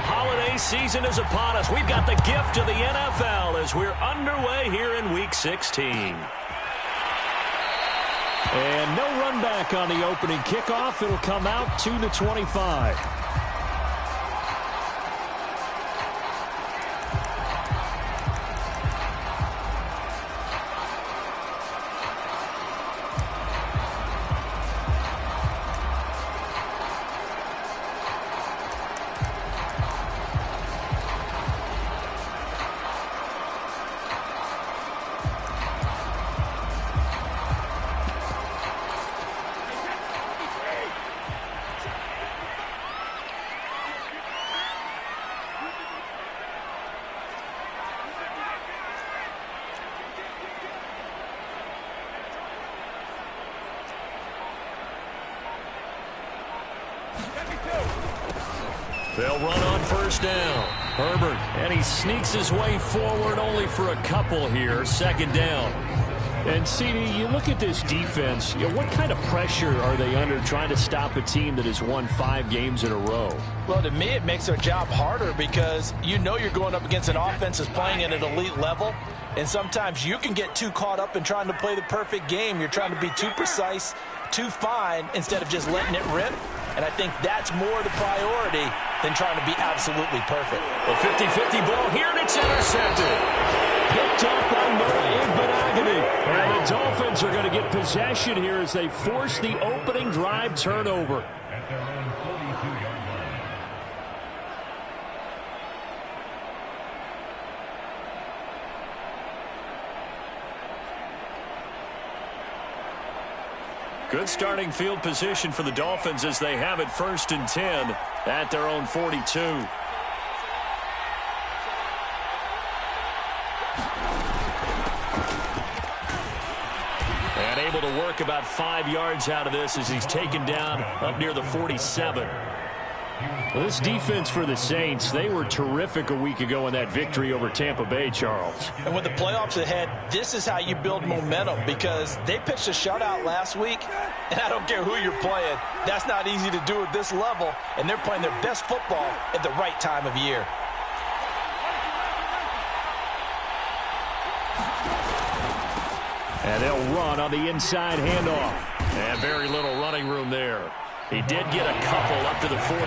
holiday season is upon us. We've got the gift of the NFL as we're underway here in Week 16. And no run back on the opening kickoff. It'll come out 2-25. They'll run on first down. Herbert, and he sneaks his way forward only for a couple here. Second down. And, CD, you look at this defense, what kind of pressure are they under trying to stop a team that has won 5 games in a row? Well, to me, it makes their job harder because you know you're going up against an offense that's playing at an elite level, and sometimes you can get too caught up in trying to play the perfect game. You're trying to be too precise, too fine, instead of just letting it rip. And I think that's more the priority than trying to be absolutely perfect. A 50-50 ball here, and it's intercepted. Picked up by Noah Igbenogany. And the Dolphins are going to get possession here as they force the opening drive turnover. Good starting field position for the Dolphins as they have it 1st and 10 at their own 42. And able to work about 5 yards out of this as he's taken down up near the 47. Well, this defense for the Saints, they were terrific a week ago in that victory over Tampa Bay, Charles. And with the playoffs ahead, this is how you build momentum because they pitched a shutout last week, and I don't care who you're playing. That's not easy to do at this level, and they're playing their best football at the right time of year. And they'll run on the inside handoff. And very little running room there. He did get a couple up to the 49.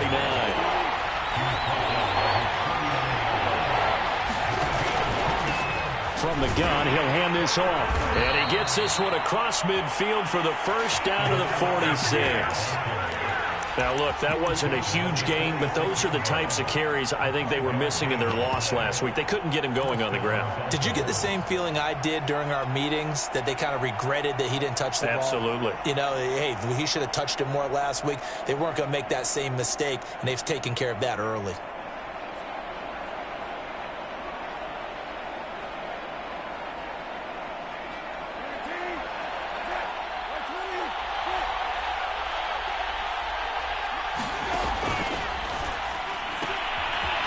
From the gun, he'll hand this off. And he gets this one across midfield for the first down to the 46. Now, look, that wasn't a huge gain, but those are the types of carries I think they were missing in their loss last week. They couldn't get him going on the ground. Did you get the same feeling I did during our meetings, that they kind of regretted that he didn't touch the ball? Absolutely. You know, hey, he should have touched it more last week. They weren't going to make that same mistake, and they've taken care of that early.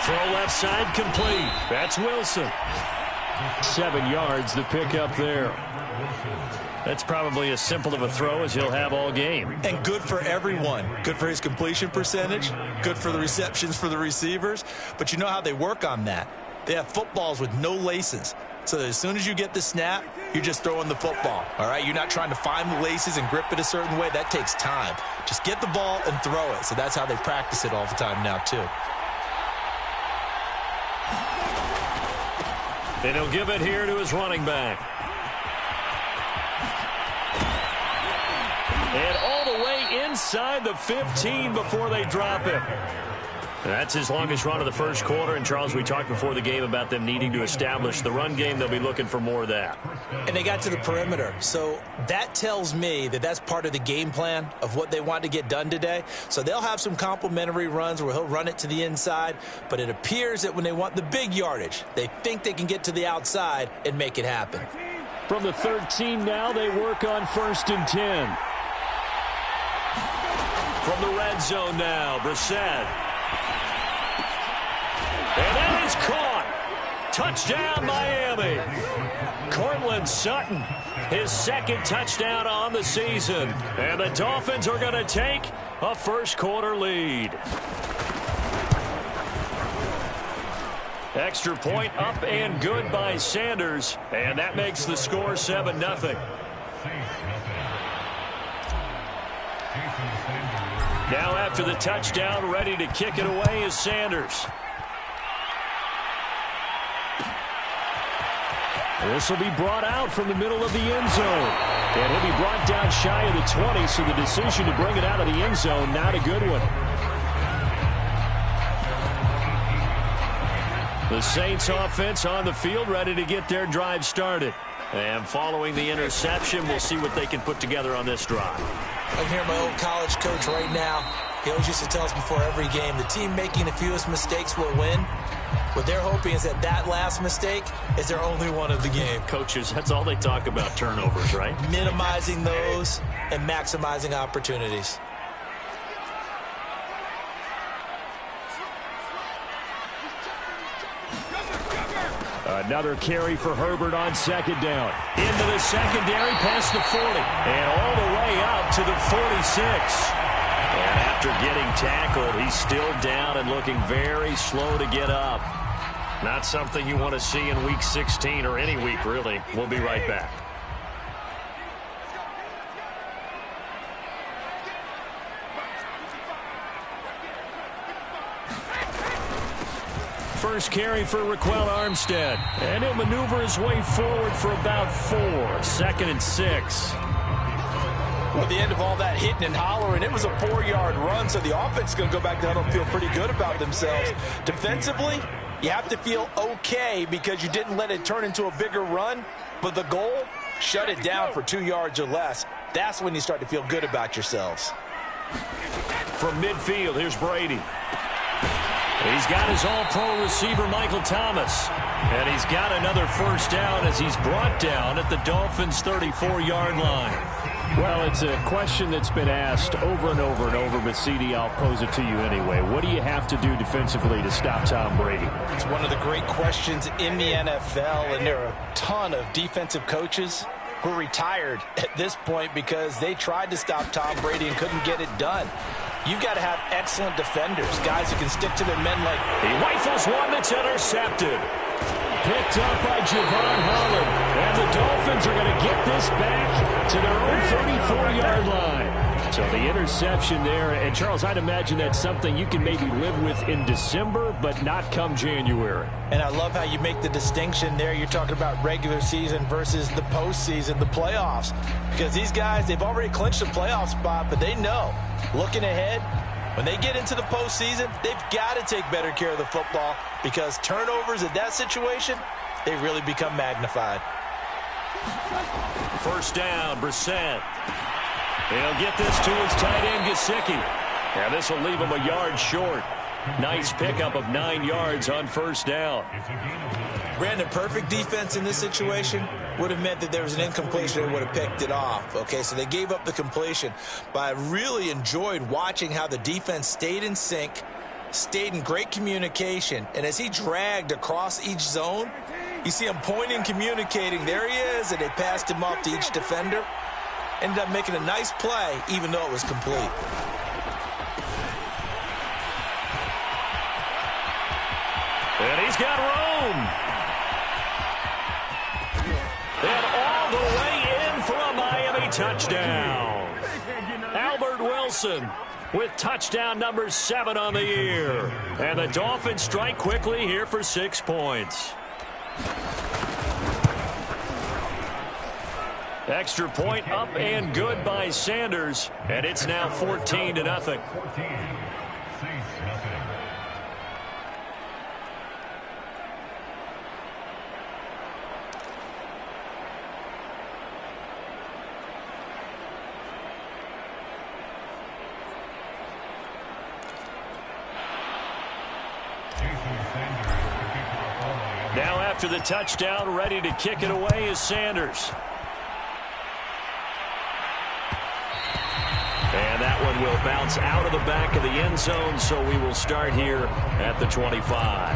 Throw left side complete. That's Wilson. 7 yards the pickup there. That's probably as simple of a throw as he'll have all game. And good for everyone. Good for his completion percentage. Good for the receptions for the receivers. But you know how they work on that. They have footballs with no laces. So that as soon as you get the snap, you're just throwing the football. All right? You're not trying to find the laces and grip it a certain way. That takes time. Just get the ball and throw it. So that's how they practice it all the time now, too. And he'll give it here to his running back. And all the way inside the 15 before they drop it. That's his longest run of the first quarter. And, Charles, we talked before the game about them needing to establish the run game. They'll be looking for more of that. And they got to the perimeter. So that tells me that that's part of the game plan of what they want to get done today. So they'll have some complimentary runs where he'll run it to the inside. But it appears that when they want the big yardage, they think they can get to the outside and make it happen. From the 13 now, they work on 1st and 10. From the red zone now, Brissett. And that is caught. Touchdown, Miami. Courtland Sutton, his second touchdown on the season. And the Dolphins are going to take a first quarter lead. Extra point up and good by Sanders, and that makes the score 7-0. Now after the touchdown, ready to kick it away is Sanders. This will be brought out from the middle of the end zone. And he'll be brought down shy of the 20, so the decision to bring it out of the end zone, not a good one. The Saints offense on the field, ready to get their drive started. And following the interception, we'll see what they can put together on this drive. I'm hearing my old college coach right now. He always used to tell us before every game, the team making the fewest mistakes will win. What they're hoping is that that last mistake is their only one of the game. Coaches, that's all they talk about, turnovers, right? Minimizing those and maximizing opportunities. Another carry for Herbert on second down. Into the secondary, past the 40. And all the way out to the 46. And after getting tackled, he's still down and looking very slow to get up. Not something you want to see in Week 16 or any week, really. We'll be right back. First carry for Raquel Armstead. And he'll maneuver his way forward for about 4. 2nd and 6. Well, at the end of all that hitting and hollering, it was a 4-yard run, so the offense is going to go back down and feel pretty good about themselves. Defensively, you have to feel okay because you didn't let it turn into a bigger run, but the goal, shut it down for 2 yards or less. That's when you start to feel good about yourselves. From midfield, here's Brady. He's got his all-pro receiver, Michael Thomas. And he's got another first down as he's brought down at the Dolphins' 34-yard line. Well, it's a question that's been asked over and over and over, but CD, I'll pose it to you anyway. What do you have to do defensively to stop Tom Brady? It's one of the great questions in the NFL, and there are a ton of defensive coaches who are retired at this point because they tried to stop Tom Brady and couldn't get it done. You've got to have excellent defenders, guys who can stick to their men like... He rifles one that's intercepted. Picked up by Javon Holland. And the Dolphins are going to get this back to their own 34-yard line. So the interception there. And, Charles, I'd imagine that's something you can maybe live with in December, but not come January. And I love how you make the distinction there. You're talking about regular season versus the postseason, the playoffs. Because these guys, they've already clinched a playoff spot, but they know, looking ahead, when they get into the postseason, they've got to take better care of the football because turnovers in that situation, they really become magnified. First down, Brissett. He'll get this to his tight end, Gesicki. And this will leave him a yard short. Nice pickup of 9 yards on first down. Brandon, perfect defense in this situation would have meant that there was an incompletion and would have picked it off. Okay, so they gave up the completion. But I really enjoyed watching how the defense stayed in sync, stayed in great communication. And as he dragged across each zone, you see him pointing, communicating. There he is, and they passed him off to each defender. Ended up making a nice play, even though it was complete. And he's got room. And all the way in for a Miami touchdown. Albert Wilson with touchdown number 7 on the year. And the Dolphins strike quickly here for 6 points. Extra point up and good by Sanders. And it's now 14-0. Now after the touchdown, ready to kick it away is Sanders. And that one will bounce out of the back of the end zone, so we will start here at the 25.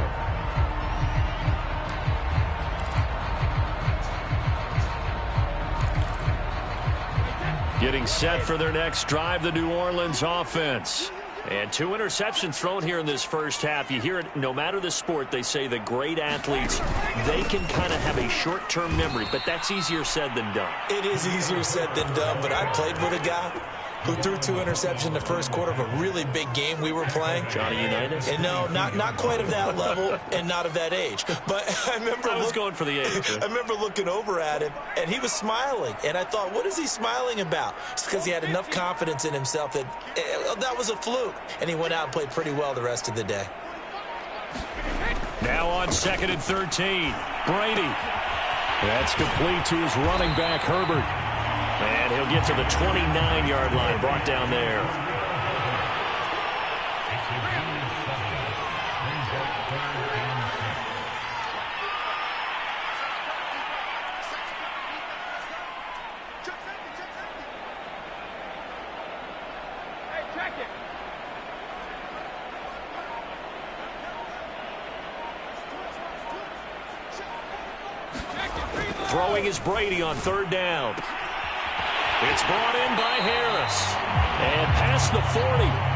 Getting set for their next drive, the New Orleans offense. And 2 interceptions thrown here in this first half. You hear it, no matter the sport, they say the great athletes, they can kind of have a short-term memory, but that's easier said than done. It is easier said than done, but I played with a guy who threw 2 interceptions in the first quarter of a really big game we were playing. Johnny Unitas? And no, not quite of that level and not of that age. But I was going for the age. I remember looking over at him, and he was smiling. And I thought, what is he smiling about? It's because he had enough confidence in himself that that was a fluke. And he went out and played pretty well the rest of the day. Now on 2nd and 13. Brady. That's complete to his running back, Herbert. And he'll get to the 29-yard line, brought down there. Throwing is Brady on 3rd down. It's brought in by Harris. And past the 40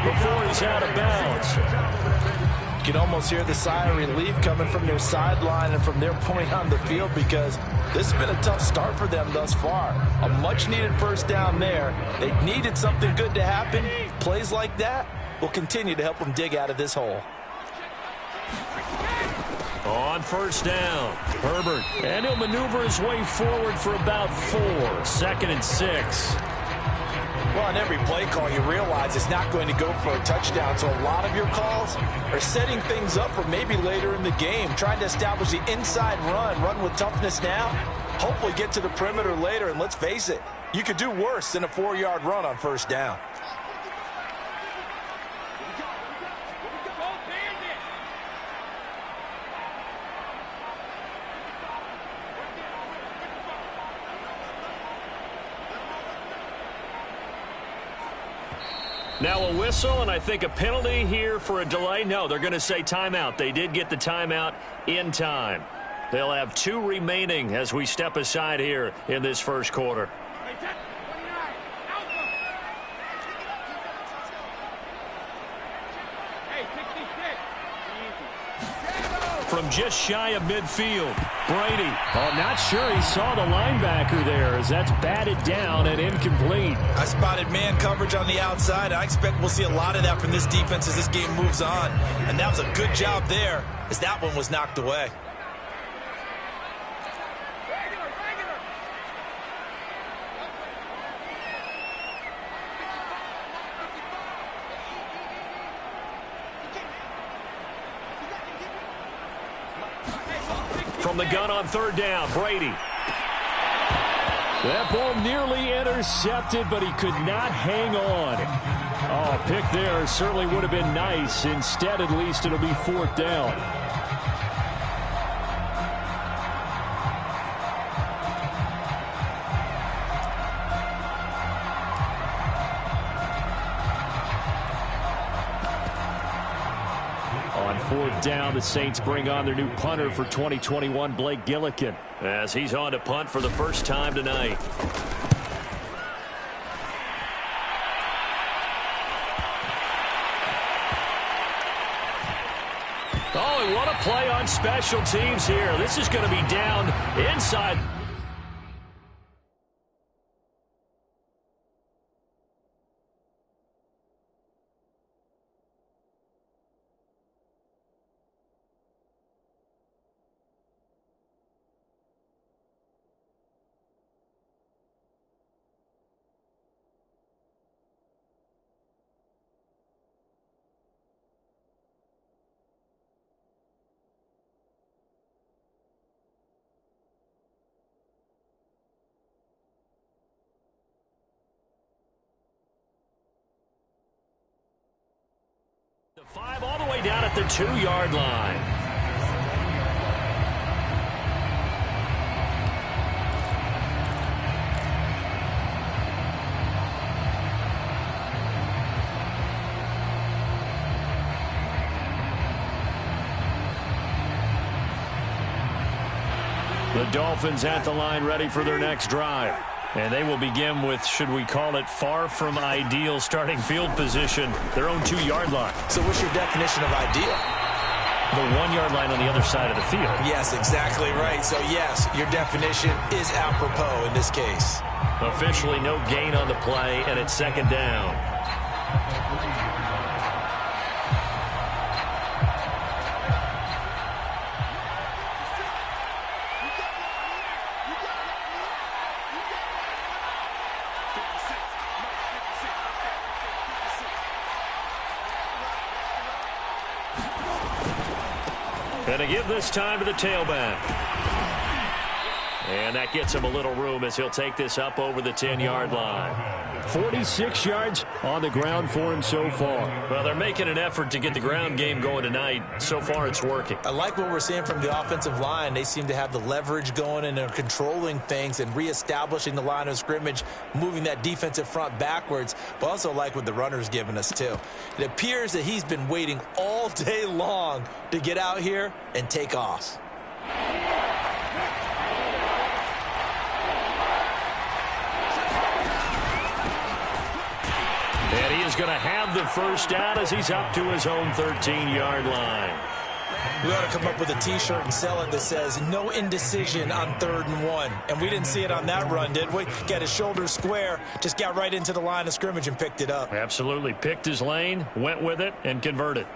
before he's out of bounds. You can almost hear the sigh of relief coming from their sideline and from their point on the field, because this has been a tough start for them thus far. A much-needed first down there. They needed something good to happen. Plays like that will continue to help them dig out of this hole. On 1st down, Herbert. And he'll maneuver his way forward for about 4. 2nd and 6. Well, on every play call, you realize it's not going to go for a touchdown, so a lot of your calls are setting things up for maybe later in the game, trying to establish the inside run with toughness now, hopefully get to the perimeter later, and let's face it, you could do worse than a 4-yard run on 1st down. Now a whistle, and I think a penalty here for a delay. No, they're going to say timeout. They did get the timeout in time. They'll have 2 remaining as we step aside here in this first quarter. From just shy of midfield, Brady. Oh, not sure he saw the linebacker there, as that's batted down and incomplete. I spotted man coverage on the outside. I expect we'll see a lot of that from this defense as this game moves on. And that was a good job there, as that one was knocked away. From the gun on 3rd down, Brady. That ball nearly intercepted, but he could not hang on. Oh, a pick there certainly would have been nice. Instead, at least, it'll be 4th down. On 4th down, the Saints bring on their new punter for 2021, Blake Gillikin. As he's on to punt for the first time tonight. Oh, and what a play on special teams here. This is going to be down inside. The 5 all the way down at the 2-yard line. The Dolphins at the line ready for their next drive. And they will begin with, should we call it, far from ideal starting field position, their own 2-yard line. So what's your definition of ideal? The 1-yard line on the other side of the field. Yes, exactly right. So, yes, your definition is apropos in this case. Officially no gain on the play, and it's second down. And to give this time to the tailback. And that gets him a little room as he'll take this up over the 10-yard line. 46 yards on the ground for him so far. Well, they're making an effort to get the ground game going tonight. So far, it's working. I like what we're seeing from the offensive line. They seem to have the leverage going and they're controlling things and reestablishing the line of scrimmage, moving that defensive front backwards. But also like what the runner's giving us, too. It appears that he's been waiting all day long to get out here and take off. And he is going to have the first down as he's up to his own 13-yard line. We ought to come up with a T-shirt and sell it that says, no indecision on 3rd and 1. And we didn't see it on that run, did we? Got his shoulders square, just got right into the line of scrimmage and picked it up. Absolutely. Picked his lane, went with it, and converted.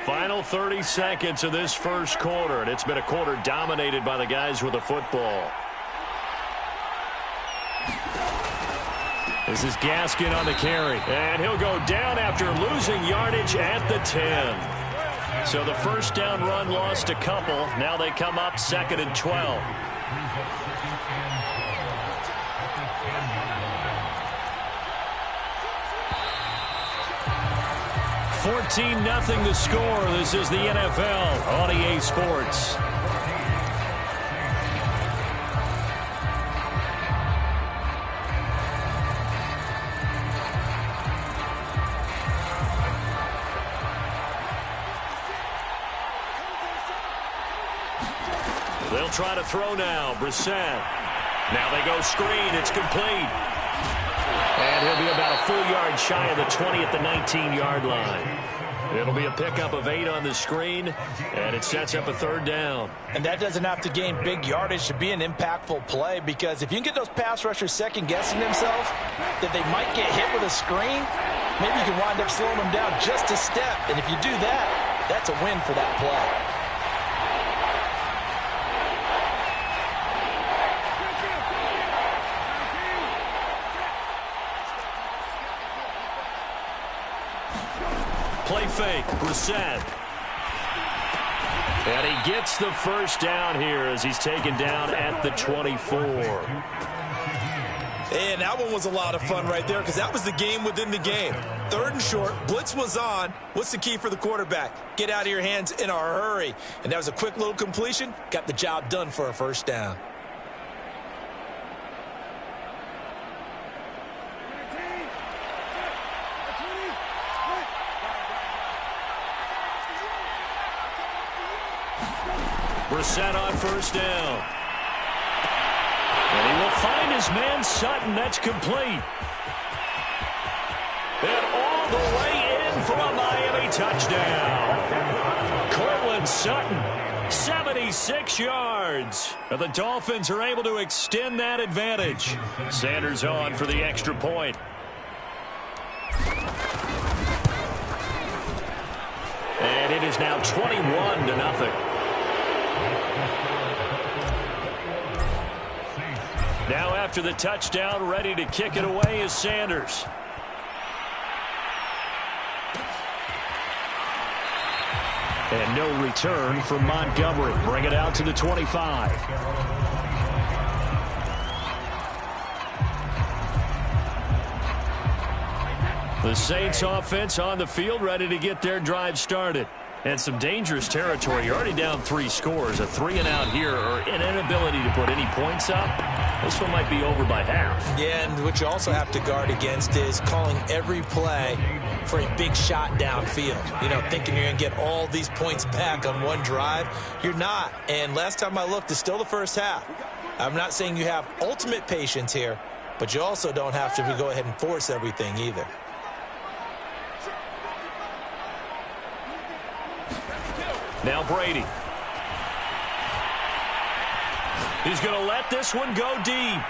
Final 30 seconds of this first quarter, and it's been a quarter dominated by the guys with the football. This is Gaskin on the carry, and he'll go down after losing yardage at the 10. So the first down run lost a couple. Now they come up 2nd and 12. $14-0 the score. This is the NFL on EA Sports. They'll try to throw now. Brissett. Now they go screen. It's complete. And he'll be about a full yard shy of the 20 at the 19-yard line. It'll be a pickup of 8 on the screen, and it sets up a 3rd down. And that doesn't have to gain big yardage to be an impactful play, because if you can get those pass rushers second-guessing themselves that they might get hit with a screen, maybe you can wind up slowing them down just a step. And if you do that, that's a win for that play. Play fake, Brissett. And he gets the first down here as he's taken down at the 24. And that one was a lot of fun right there, because that was the game within the game. 3rd and short, blitz was on. What's the key for the quarterback? Get out of your hands in a hurry. And that was a quick little completion. Got the job done for a first down. Brissett on first down. And he will find his man Sutton. That's complete. And all the way in for a Miami touchdown. Cortland Sutton, 76 yards. And the Dolphins are able to extend that advantage. Sanders on for the extra point. And it is now 21-0. Now after the touchdown, ready to kick it away is Sanders. And no return from Montgomery. Bring it out to the 25. The Saints offense on the field, ready to get their drive started. And some dangerous territory. You're already down 3 scores. A 3-and-out here, or an inability to put any points up. This one might be over by half. Yeah, and what you also have to guard against is calling every play for a big shot downfield. You know, thinking you're going to get all these points back on one drive. You're not. And last time I looked, it's still the first half. I'm not saying you have ultimate patience here, but you also don't have to go ahead and force everything either. Now Brady. He's going to let this one go deep.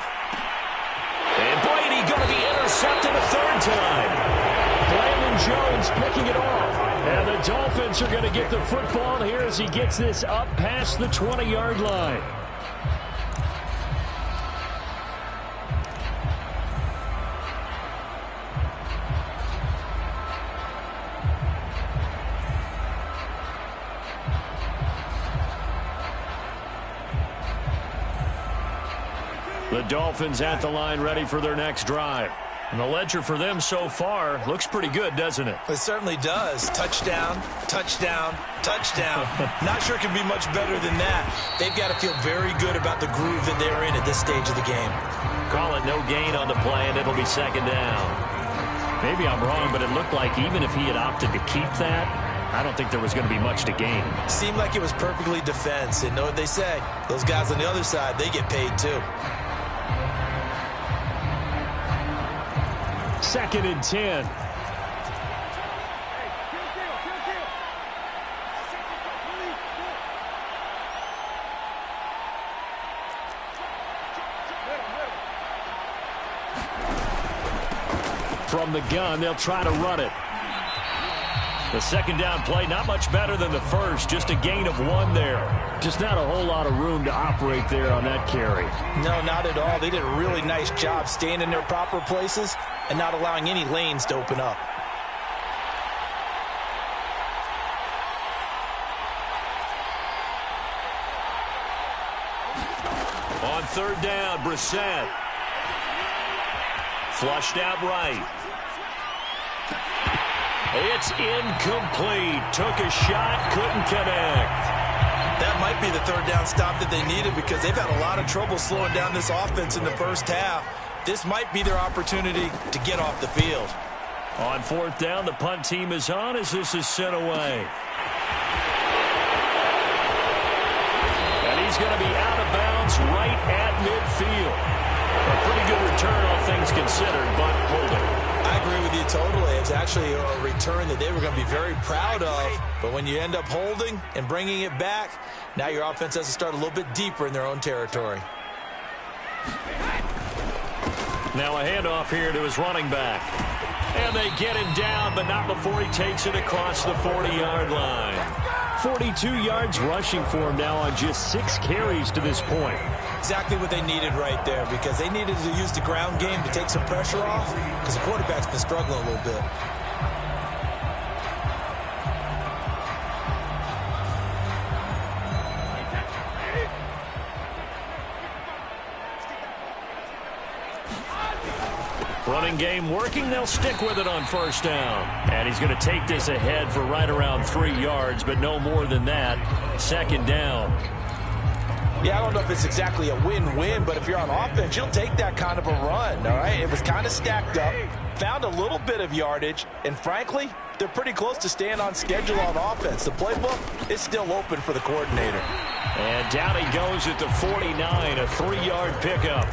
And Brady going to be intercepted a third time. Brandon Jones picking it off. And the Dolphins are going to get the football here as he gets this up past the 20-yard line. The Dolphins at the line ready for their next drive. And the ledger for them so far looks pretty good, doesn't it? It certainly does. Touchdown, touchdown, touchdown. Not sure it can be much better than that. They've got to feel very good about the groove that they're in at this stage of the game. Call it no gain on the play, and it'll be second down. Maybe I'm wrong, but it looked like even if he had opted to keep that, I don't think there was going to be much to gain. Seemed like it was perfectly defense. And know what they say? Those guys on the other side, they get paid too. 2nd and 10. From the gun, they'll try to run it. The second down play, not much better than the first. Just a gain of 1 there. Just not a whole lot of room to operate there on that carry. No, not at all. They did a really nice job staying in their proper places and not allowing any lanes to open up. On 3rd down, Brissett. Flushed out right. It's incomplete. Took a shot, couldn't connect. That might be the 3rd down stop that they needed because they've had a lot of trouble slowing down this offense in the first half. This might be their opportunity to get off the field. On 4th down, the punt team is on as this is sent away. And he's going to be out of bounds right at midfield. A pretty good return, all things considered, but holding. I agree with you totally. It's actually a return that they were going to be very proud of. But when you end up holding and bringing it back, now your offense has to start a little bit deeper in their own territory. Now a handoff here to his running back. And they get him down, but not before he takes it across the 40-yard line. 42 yards rushing for him now on just 6 carries to this point. Exactly what they needed right there because they needed to use the ground game to take some pressure off because the quarterback's been struggling a little bit. Running game working. They'll stick with it on 1st down. And he's going to take this ahead for right around 3 yards, but no more than that. 2nd down. Yeah, I don't know if it's exactly a win-win, but if you're on offense, you'll take that kind of a run, all right? It was kind of stacked up, found a little bit of yardage, and frankly, they're pretty close to staying on schedule on offense. The playbook is still open for the coordinator. And down he goes at the 49, a 3-yard pickup.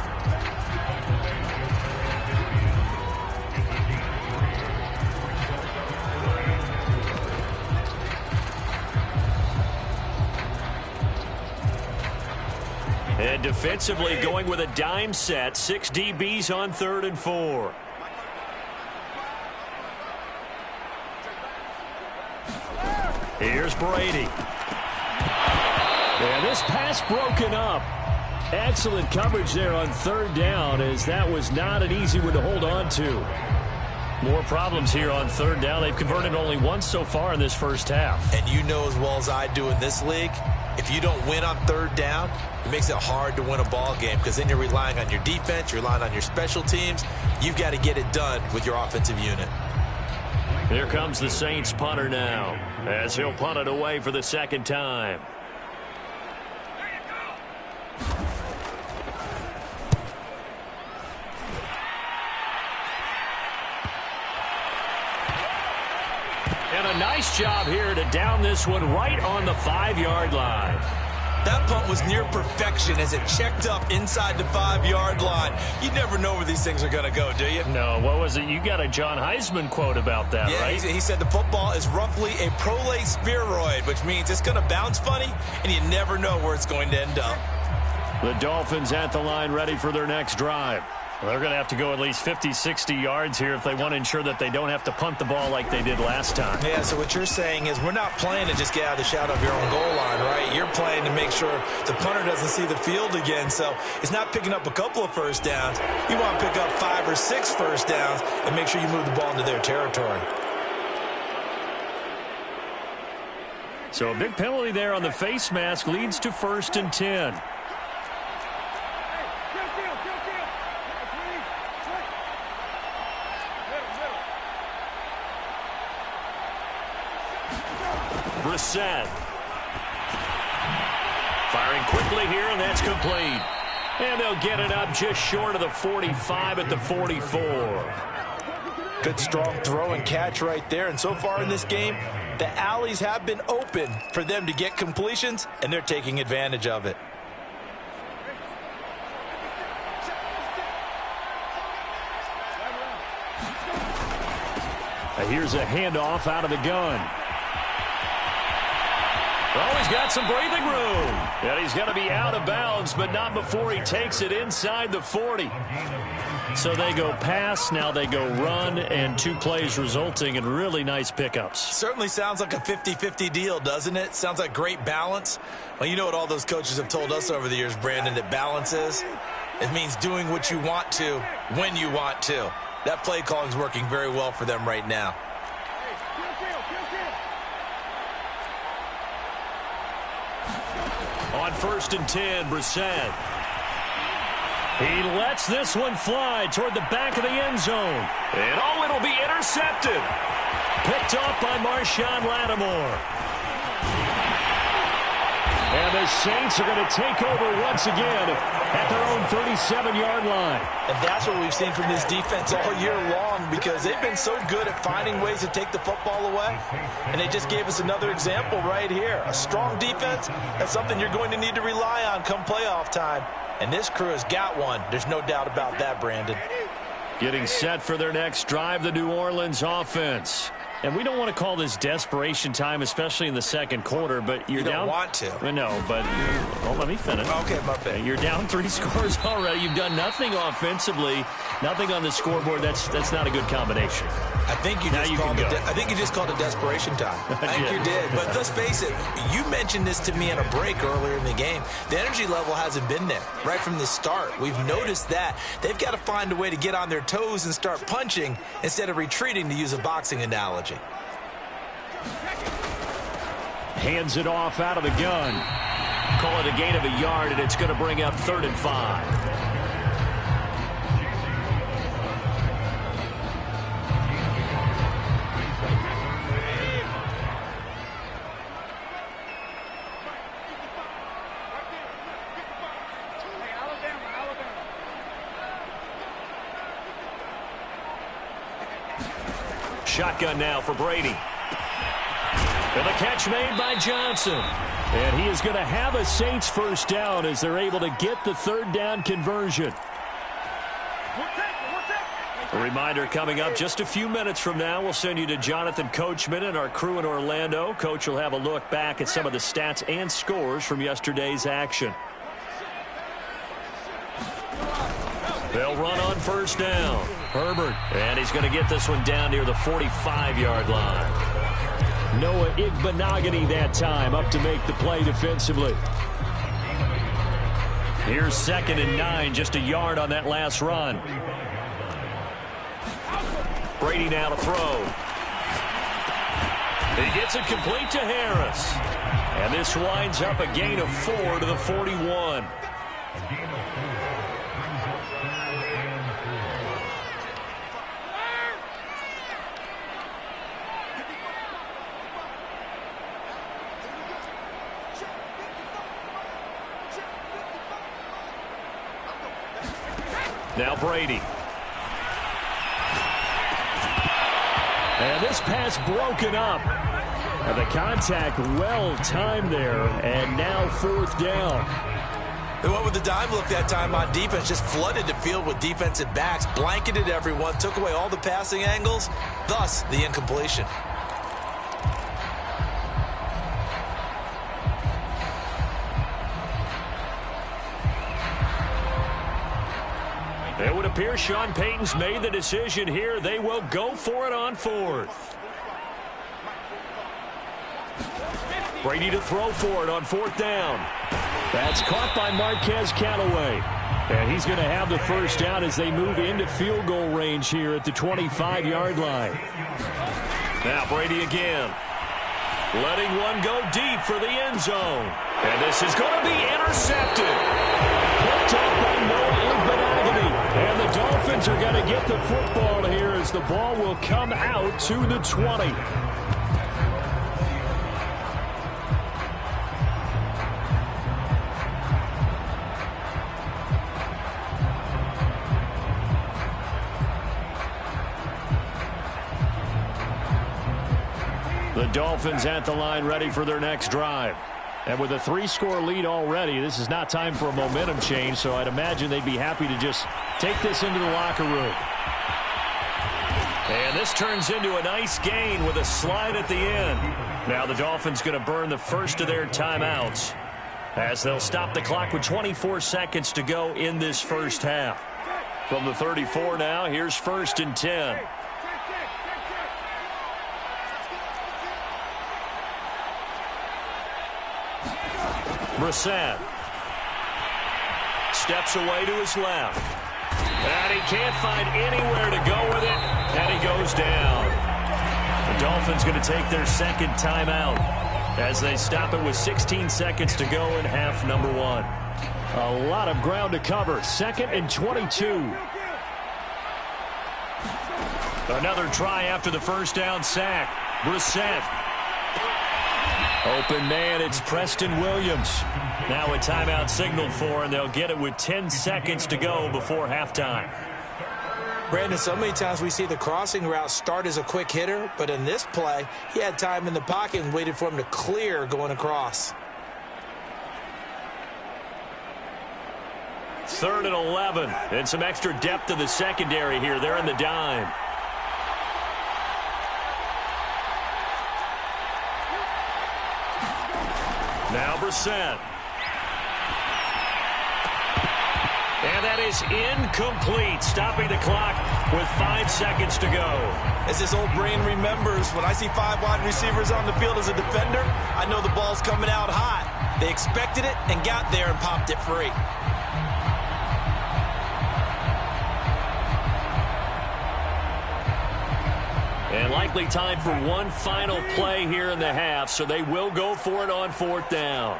And defensively going with a dime set. 6 DBs on 3rd and 4. Here's Brady. And this pass broken up. Excellent coverage there on 3rd down as that was not an easy one to hold on to. More problems here on 3rd down. They've converted only once so far in this first half. And you know as well as I do in this league, if you don't win on 3rd down, it makes it hard to win a ball game because then you're relying on your defense, you're relying on your special teams. You've got to get it done with your offensive unit. Here comes the Saints punter now, as he'll punt it away for the second time. And a nice job here to down this one right on the 5-yard line. That punt was near perfection as it checked up inside the 5-yard line. You never know where these things are going to go, do you? No, what was it? You got a John Heisman quote about that, yeah, right? He said the football is roughly a prolate spheroid, which means it's going to bounce funny, and you never know where it's going to end up. The Dolphins at the line ready for their next drive. Well, they're going to have to go at least 50, 60 yards here if they want to ensure that they don't have to punt the ball like they did last time. Yeah, so what you're saying is we're not playing to just get out of the shadow of your own goal line, right? You're playing to make sure the punter doesn't see the field again. So it's not picking up a couple of first downs. You want to pick up 5 or 6 first downs and make sure you move the ball into their territory. So a big penalty there on the face mask leads to 1st and 10. Brissett. Firing quickly here, and that's complete. And they'll get it up just short of the 45 at the 44. Good strong throw and catch right there. And so far in this game, the alleys have been open for them to get completions, and they're taking advantage of it. Here's a handoff out of the gun. Oh, he's got some breathing room. And he's going to be out of bounds, but not before he takes it inside the 40. So they go pass, now they go run, and 2 plays resulting in really nice pickups. Certainly sounds like a 50-50 deal, doesn't it? Sounds like great balance. Well, you know what all those coaches have told us over the years, Brandon, that balance is? It means doing what you want to when you want to. That play calling is working very well for them right now. On 1st and 10, Brissett. He lets this one fly toward the back of the end zone. And oh, it'll be intercepted. Picked off by Marshawn Lattimore. And the Saints are going to take over once again at their own 37-yard line. And that's what we've seen from this defense all year long, because they've been so good at finding ways to take the football away. And they just gave us another example right here. A strong defense, that's something you're going to need to rely on come playoff time. And this crew has got one. There's no doubt about that, Brandon. Getting set for their next drive, the New Orleans offense. And we don't want to call this desperation time, especially in the second quarter, but you're down. You don't want to. No, but let me finish. Okay, my bad. You're down 3 scores already. You've done nothing offensively, nothing on the scoreboard. That's not a good combination. I think you just called it desperation time. I think you did. But let's face it, you mentioned this to me in a break earlier in the game. The energy level hasn't been there right from the start. We've noticed that. They've got to find a way to get on their toes and start punching instead of retreating, to use a boxing analogy. Hands it off out of the gun. Call it a gain of a yard, and it's going to bring up 3rd and 5. Shotgun now for Brady. And the catch made by Johnson. And he is going to have a Saints first down as they're able to get the 3rd down conversion. A reminder coming up just a few minutes from now. We'll send you to Jonathan Coachman and our crew in Orlando. Coach will have a look back at some of the stats and scores from yesterday's action. They'll run on 1st down. Herbert. And he's going to get this one down near the 45-yard line. Noah Igbenogany that time up to make the play defensively. Here's 2nd and 9, just a yard on that last run. Brady now to throw. He gets it complete to Harris. And this winds up a gain of 4 to the 41. Now Brady. And this pass broken up. And the contact well timed there. And now 4th down. They went with the dime look that time on defense, just flooded the field with defensive backs, blanketed everyone, took away all the passing angles, thus the incompletion. It would appear Sean Payton's made the decision here. They will go for it on 4th. Brady to throw for it on 4th down. That's caught by Marquez Callaway. And he's going to have the first down as they move into field goal range here at the 25-yard line. Now Brady again. Letting one go deep for the end zone. And this is going to be intercepted. Picked up by Noah Igbenogany. And the Dolphins are going to get the football here as the ball will come out to the 20. The Dolphins at the line ready for their next drive. And with a 3-score lead already, this is not time for a momentum change, so I'd imagine they'd be happy to just take this into the locker room. And this turns into a nice gain with a slide at the end. Now the Dolphins going to burn the first of their timeouts as they'll stop the clock with 24 seconds to go in this first half. From the 34 now, here's 1st and 10. Brissett steps away to his left. And he can't find anywhere to go with it, and he goes down. The Dolphins going to take their second timeout as they stop it with 16 seconds to go in half number 1. A lot of ground to cover. 2nd and 22. Another try after the first down sack. Brissett. Open man, it's Preston Williams. Now a timeout signal for, and they'll get it with 10 seconds to go before halftime. Brandon, so many times we see the crossing route start as a quick hitter, but in this play, he had time in the pocket and waited for him to clear going across. 3rd and 11, and some extra depth to the secondary here. They're in the dime. Now Brissett. And that is incomplete, stopping the clock with 5 seconds to go. As his old brain remembers, when I see 5 wide receivers on the field as a defender, I know the ball's coming out hot. They expected it and got there and popped it free. And likely time for one final play here in the half, so they will go for it on 4th down.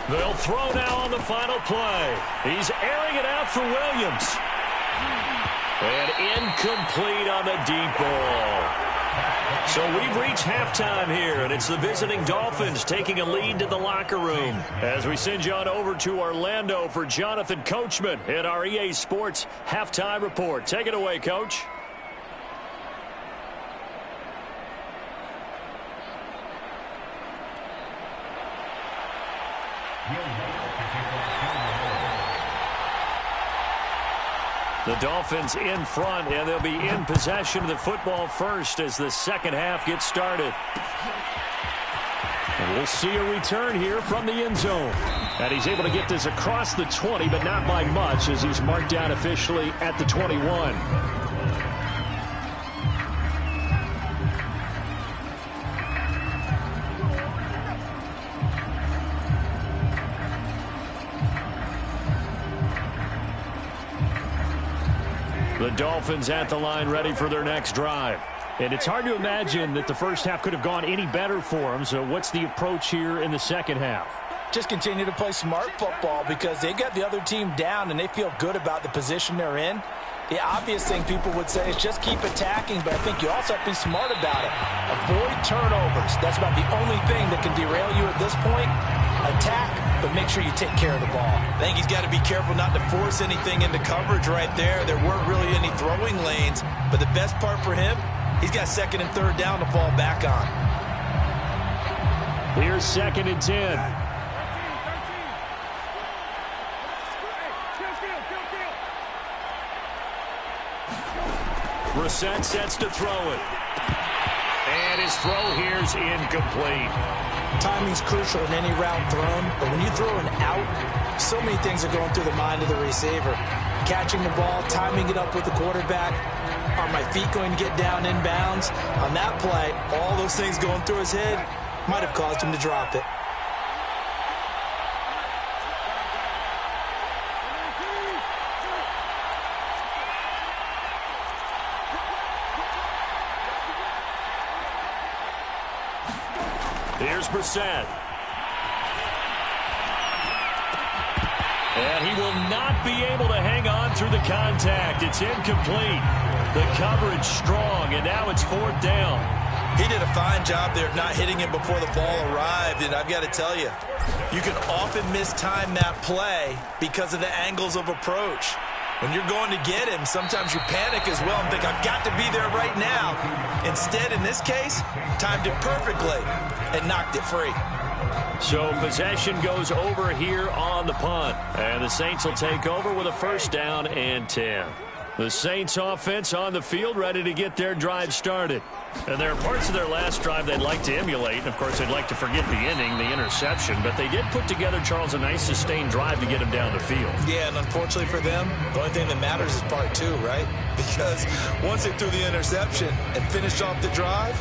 They'll throw now on the final play. He's airing it out for Williams. And incomplete on the deep ball. So we've reached halftime here, and it's the visiting Dolphins taking a lead to the locker room. As we send you on over to Orlando for Jonathan Coachman at our EA Sports Halftime Report. Take it away, Coach. The Dolphins in front, and they'll be in possession of the football first as the second half gets started. And we'll see a return here from the end zone. And he's able to get this across the 20, but not by much as he's marked down officially at the 21. The Dolphins at the line ready for their next drive. And it's hard to imagine that the first half could have gone any better for them. So what's the approach here in the second half? Just continue to play smart football because they got the other team down and they feel good about the position they're in. The obvious thing people would say is just keep attacking, but I think you also have to be smart about it. Avoid turnovers. That's about the only thing that can derail you at this point. Attack, but make sure you take care of the ball. I think he's got to be careful not to force anything into coverage right there. There weren't really any throwing lanes, but the best part for him, he's got second and third down to fall back on. Here's 2nd and 10. Brissett sets to throw it. And his throw here's incomplete. Timing's crucial in any route thrown, but when you throw an out, so many things are going through the mind of the receiver. Catching the ball, timing it up with the quarterback. Are my feet going to get down in bounds? On that play, all those things going through his head might have caused him to drop it. Here's Brissett. And he will not be able to hang on through the contact. It's incomplete. The coverage strong, and now it's 4th down. He did a fine job there of not hitting him before the ball arrived, and I've got to tell you, you can often mistime that play because of the angles of approach. When you're going to get him, sometimes you panic as well and think, I've got to be there right now. Instead, in this case, timed it perfectly and knocked it free. So possession goes over here on the punt. And the Saints will take over with a 1st down and 10. The Saints offense on the field ready to get their drive started. And there are parts of their last drive they'd like to emulate. And, of course, they'd like to forget the inning, the interception. But they did put together, Charles, a nice sustained drive to get him down the field. Yeah, and unfortunately for them, the only thing that matters is part 2, right? Because once they threw the interception and finished off the drive,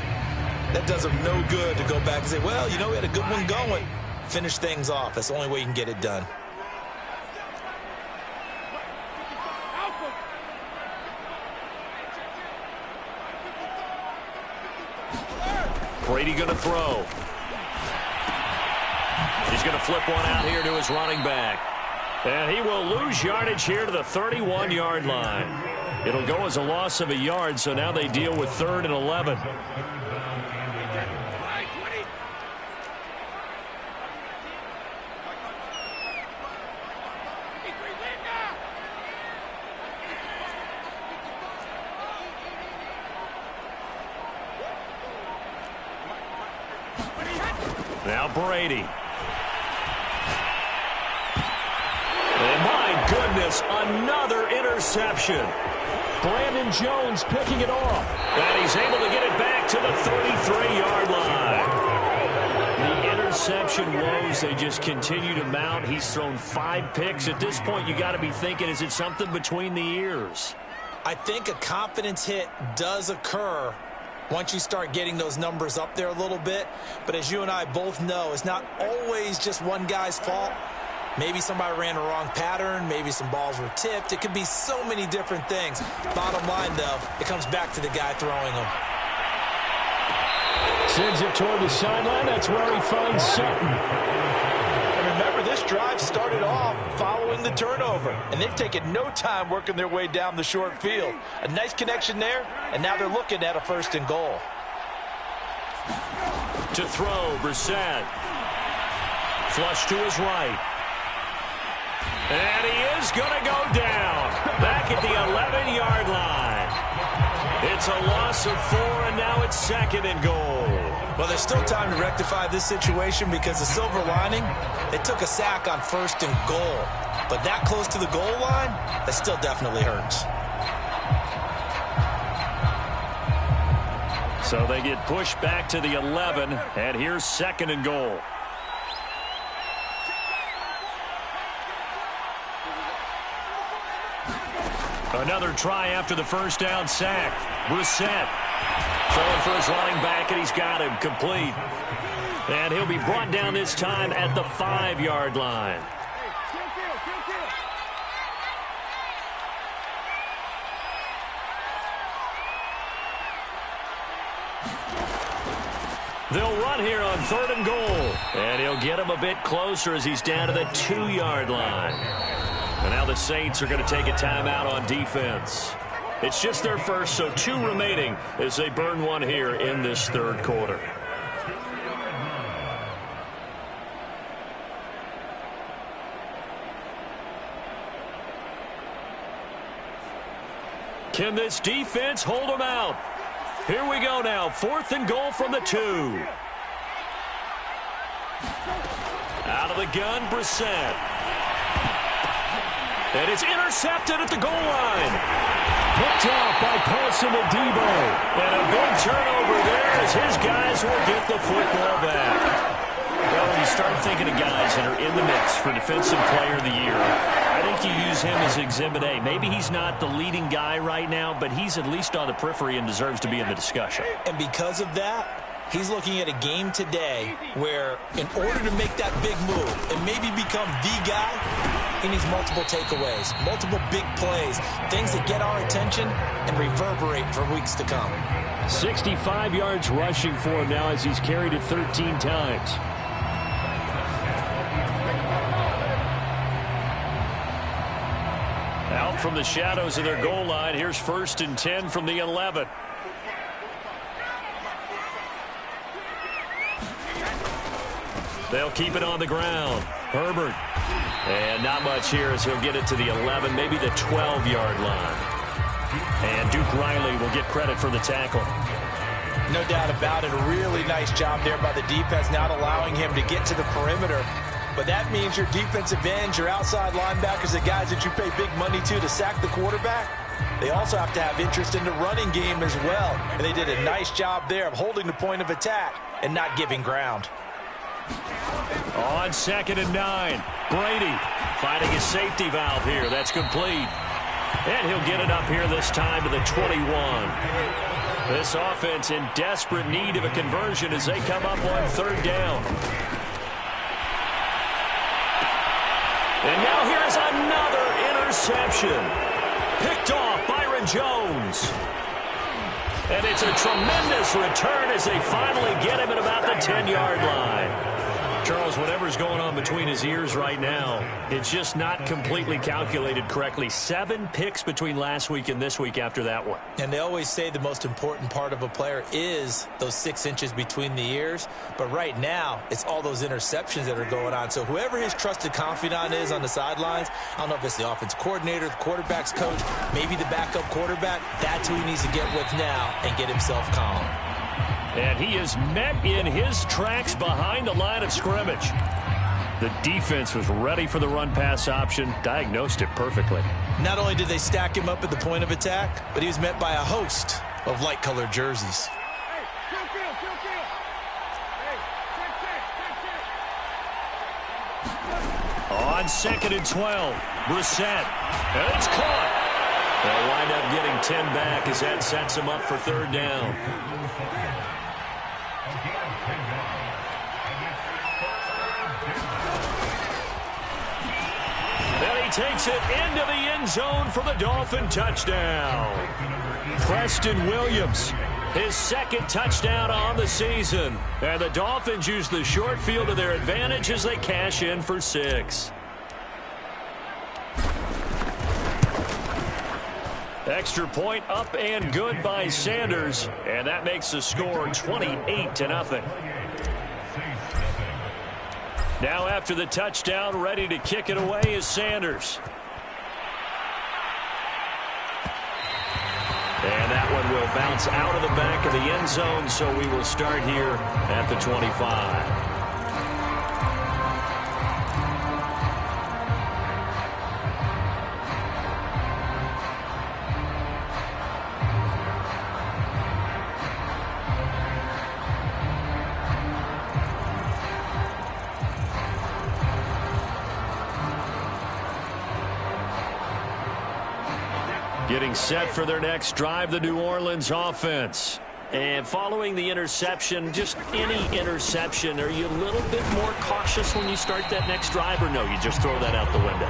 that does them no good to go back and say, well, you know, we had a good one going. Finish things off. That's the only way you can get it done. Brady going to throw. He's going to flip one out here to his running back. And he will lose yardage here to the 31-yard line. It'll go as a loss of a yard, so now they deal with 3rd and 11. Now Brady. And my goodness, another interception. Brandon Jones picking it off. And he's able to get it back to the 33-yard line. The interception woes, they just continue to mount. He's thrown 5 picks. At this point, you got to be thinking, is it something between the ears? I think a confidence hit does occur once you start getting those numbers up there a little bit. But as you and I both know, it's not always just one guy's fault. Maybe somebody ran a wrong pattern. Maybe some balls were tipped. It could be so many different things. Bottom line, though, it comes back to the guy throwing them. Sends it toward the sideline. That's where he finds Sutton. And remember, this drive started off following the turnover, and they've taken no time working their way down the short field. A nice connection there, and now they're looking at a 1st and goal. To throw, Brissett. Flush to his right. And he is going to go down. Back at the 11-yard line. It's a loss of 4, and now it's 2nd and goal. Well, there's still time to rectify this situation because the silver lining, they took a sack on 1st and goal. But that close to the goal line, that still definitely hurts. So they get pushed back to the 11, and here's 2nd and goal. Another try after the 1st down sack. Brissett throwing for his running back, and he's got him complete. And he'll be brought down this time at the 5-yard line. They'll run here on 3rd and goal. And he'll get him a bit closer as he's down to the 2-yard line. And now the Saints are going to take a timeout on defense. It's just their first, so 2 remaining as they burn one here in this third quarter. Can this defense hold them out? Here we go now. 4th and goal from the 2. Out of the gun, Brissett. And it's intercepted at the goal line. Picked off by Paulson Adebo. And a big turnover there as his guys will get the football back. Well, when you start thinking of guys that are in the mix for Defensive Player of the Year, I think you use him as Exhibit A. Maybe he's not the leading guy right now, but he's at least on the periphery and deserves to be in the discussion. And because of that, he's looking at a game today where in order to make that big move and maybe become the guy, he needs multiple takeaways, multiple big plays, things that get our attention and reverberate for weeks to come. 65 yards rushing for him now as he's carried it 13 times. Out from the shadows of their goal line, here's 1st and 10 from the 11. They'll keep it on the ground. Herbert. And not much here as he'll get it to the 11, maybe the 12-yard line. And Duke Riley will get credit for the tackle. No doubt about it. A really nice job there by the defense, not allowing him to get to the perimeter. But that means your defensive ends, your outside linebackers, the guys that you pay big money to sack the quarterback, they also have to have interest in the running game as well. And they did a nice job there of holding the point of attack and not giving ground. On 2nd and 9, Brady finding his safety valve here. That's complete. And he'll get it up here this time to the 21. This offense in desperate need of a conversion as they come up on 3rd down. And now here's another interception. Picked off Byron Jones. And it's a tremendous return as they finally get him at about the 10-yard line. Charles, whatever's going on between his ears right now, it's just not completely calculated correctly. 7 picks between last week and this week after that one. And they always say the most important part of a player is those 6 inches between the ears. But right now, it's all those interceptions that are going on. So whoever his trusted confidant is on the sidelines, I don't know if it's the offensive coordinator, the quarterback's coach, maybe the backup quarterback, that's who he needs to get with now and get himself calm. And he is met in his tracks behind the line of scrimmage. The defense was ready for the run-pass option, diagnosed it perfectly. Not only did they stack him up at the point of attack, but he was met by a host of light-colored jerseys. On 2nd and 12, Brissett. And it's caught. They'll wind up getting 10 back as that sets him up for 3rd down. And he takes it into the end zone for the Dolphin touchdown. Preston Williams, his 2nd touchdown on the season. And the Dolphins use the short field to their advantage as they cash in for 6. Extra point up and good by Sanders. And that makes the score 28-0. Now after the touchdown, ready to kick it away is Sanders. And that one will bounce out of the back of the end zone, so we will start here at the 25. Getting set for their next drive, the New Orleans offense. And following the interception, just any interception, are you a little bit more cautious when you start that next drive, or no, you just throw that out the window?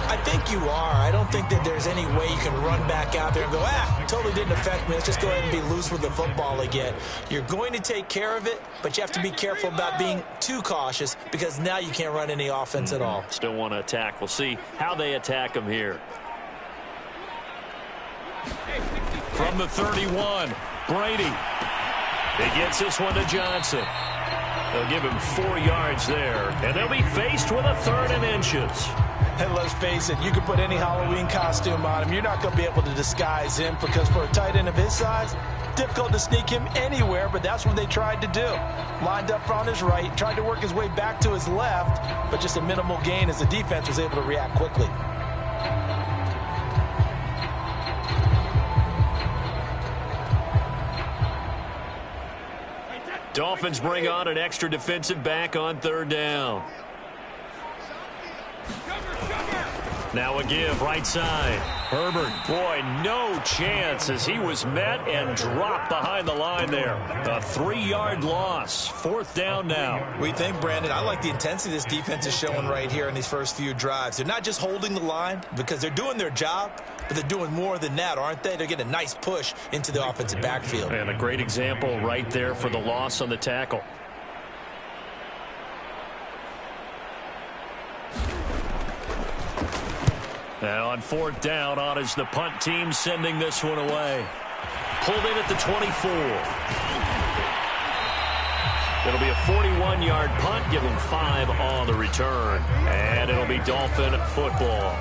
I think you are. I don't think that there's any way you can run back out there and go, totally didn't affect me. Let's just go ahead and be loose with the football again. You're going to take care of it, but you have to be careful about being too cautious because now you can't run any offense at all. Still want to attack. We'll see how they attack them here. From the 31, Brady. He gets this one to Johnson. They'll give him 4 yards there, and they'll be faced with a 3rd and inches. And let's face it, you can put any Halloween costume on him. You're not going to be able to disguise him because for a tight end of his size, difficult to sneak him anywhere, but that's what they tried to do. Lined up on his right, tried to work his way back to his left, but just a minimal gain as the defense was able to react quickly. Dolphins bring on an extra defensive back on 3rd down. Now a give, right side. Herbert, boy, no chance as he was met and dropped behind the line there. A 3-yard loss. 4th down now. We think, Brandon, I like the intensity this defense is showing right here in these first few drives. They're not just holding the line because they're doing their job, but they're doing more than that, aren't they? They're getting a nice push into the offensive backfield. And a great example right there for the loss on the tackle. Now on 4th down, on is the punt team sending this one away. Pulled in at the 24. It'll be a 41-yard punt, give them 5 on the return. And it'll be Dolphin football.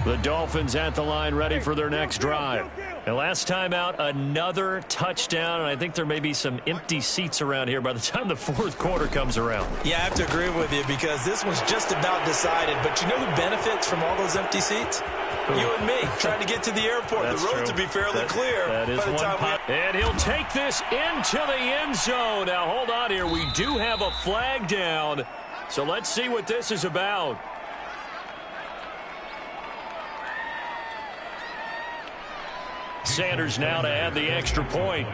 The Dolphins at the line ready for their next drive. And last time out, another touchdown, and I think there may be some empty seats around here by the time the 4th quarter comes around. Yeah, I have to agree with you because this one's just about decided. But you know who benefits from all those empty seats? You and me, trying to get to the airport. That's the road true. to be fairly clear. That is by the one time pop. And he'll take this into the end zone. Now, hold on here. We do have a flag down. So let's see what this is about. Sanders now to add the extra point.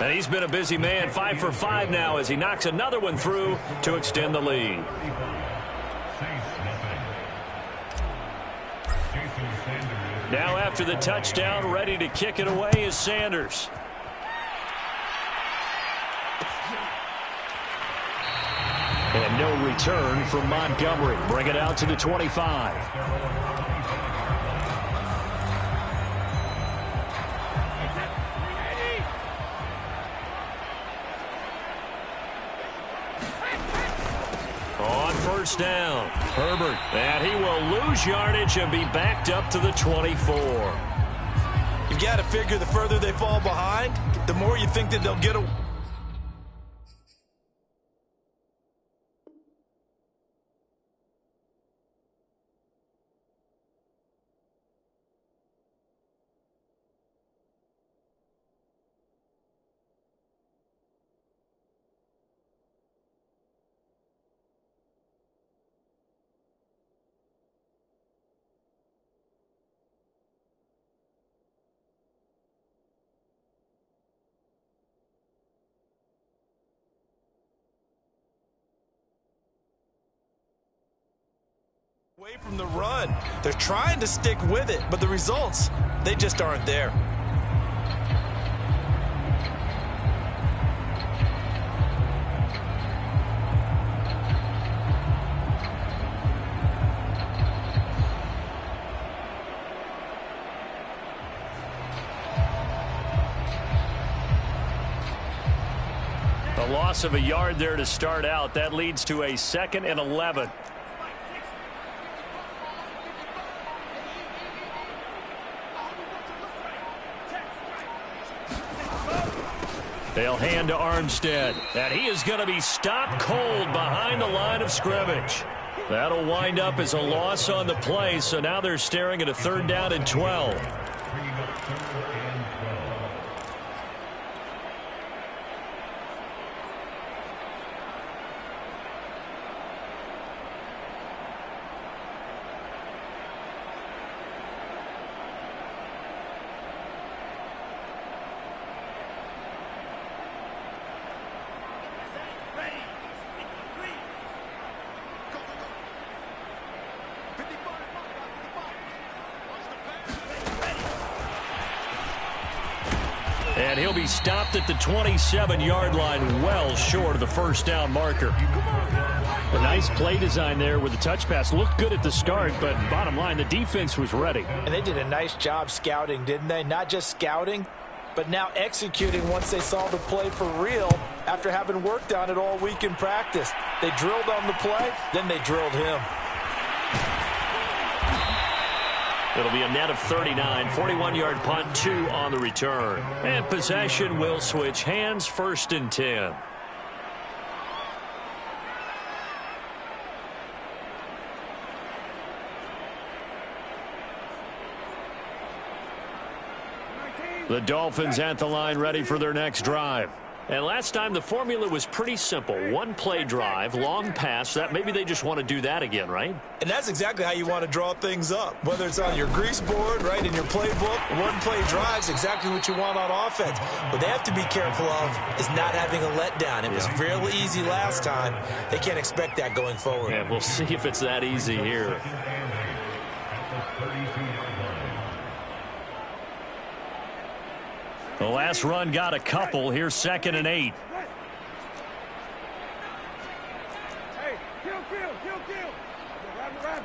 And he's been a busy man, 5 for 5 now as he knocks another one through to extend the lead. Now after the touchdown, ready to kick it away is Sanders. And no return from Montgomery. Bring it out to the 25. On 1st down, Herbert. And he will lose yardage and be backed up to the 24. You've got to figure the further they fall behind, the more you think that they'll get a... away from the run. They're trying to stick with it, but the results, they just aren't there. A loss of a yard there to start out. That leads to a 2nd and 11. They'll hand to Armstead, and he is going to be stopped cold behind the line of scrimmage. That'll wind up as a loss on the play, so now they're staring at a 3rd down and 12. And he'll be stopped at the 27-yard line, well short of the first down marker. A nice play design there with the touch pass. Looked good at the start, but bottom line, the defense was ready. And they did a nice job scouting, didn't they? Not just scouting, but now executing once they saw the play for real after having worked on it all week in practice. They drilled on the play, then they drilled him. It'll be a net of 39, 41-yard punt, 2 on the return. And possession will switch hands, 1st and 10. The Dolphins at the line, ready for their next drive. And last time the formula was pretty simple. 1-play drive, long pass. That maybe they just want to do that again, right? And that's exactly how you want to draw things up. Whether it's on your grease board, right, in your playbook, 1-play drive is exactly what you want on offense. What they have to be careful of is not having a letdown. It was real easy last time. They can't expect that going forward. Yeah, we'll see if it's that easy here. The last run got a couple. Here's 2nd and 8. Hey, kill. Rabbit.